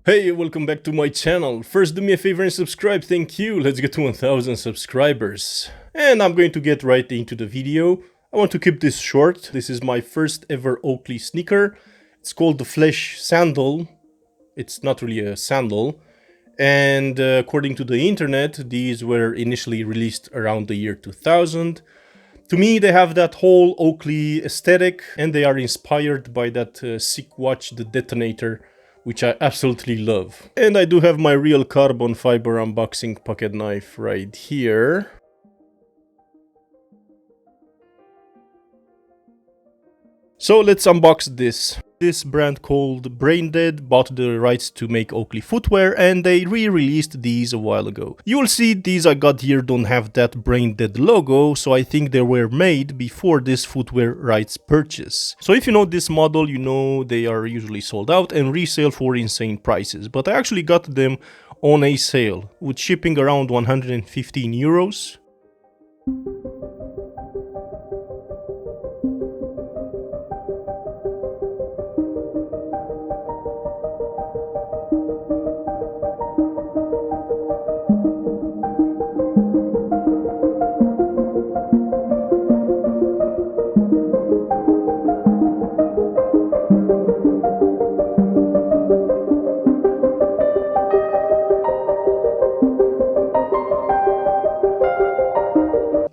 Hey, welcome back to my channel. First, do me a favor and subscribe, thank you. Let's get to 1000 subscribers. And I'm going to get right into the video. I want to keep this short. This is my first ever Oakley sneaker. It's called the Flesh Sandal. It's not really a sandal. And according to the internet, these were initially released around the year 2000. To me, they have that whole Oakley aesthetic, and they are inspired by that sick watch, the Detonator, which I absolutely love. And I do have my real carbon fiber unboxing pocket knife right here. So let's unbox this. This brand called Braindead bought the rights to make Oakley footwear, and they re-released these a while ago. You will see these I got here don't have that Braindead logo, so I think they were made before this footwear rights purchase. So if you know this model, you know they are usually sold out and resale for insane prices. But I actually got them on a sale, with shipping around 115 euros.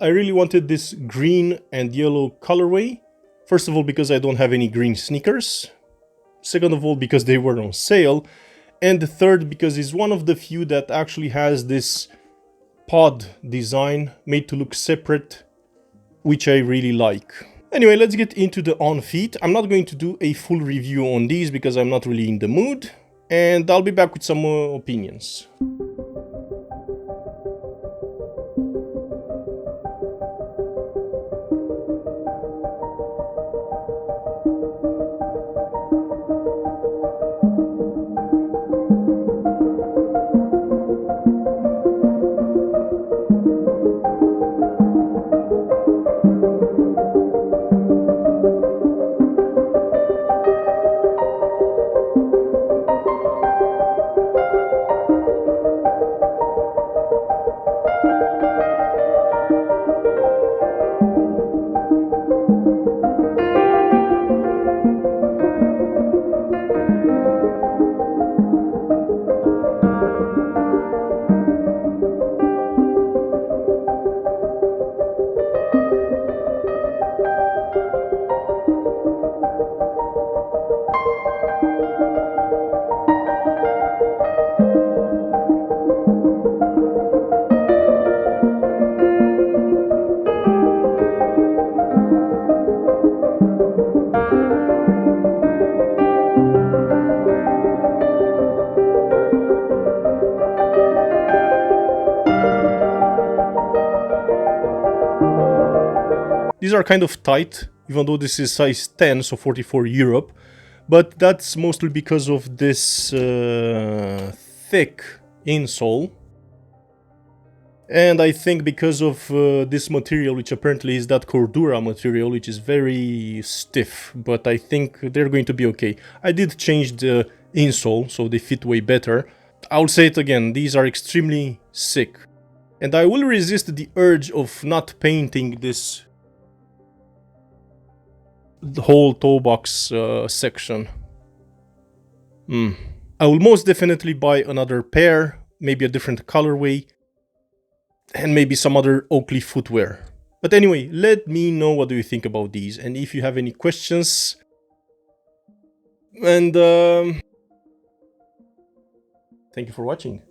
I really wanted this green and yellow colorway. First of all, because I don't have any green sneakers. Second of all, because they were on sale. And the third, because it's one of the few that actually has this pod design made to look separate, which I really like. Anyway, let's get into the on feet. I'm not going to do a full review on these because I'm not really in the mood. And I'll be back with some opinions. These are kind of tight, even though this is size 10, so 44 Europe. But that's mostly because of this thick insole. And I think because of this material, which apparently is that Cordura material, which is very stiff. But I think they're going to be okay. I did change the insole, so they fit way better. I'll say it again, these are extremely sick. And I will resist the urge of not painting this the whole toe box section. I will most definitely buy another pair, maybe a different colorway, and maybe some other Oakley footwear. But anyway, let me know what do you think about these, and if you have any questions. And thank you for watching.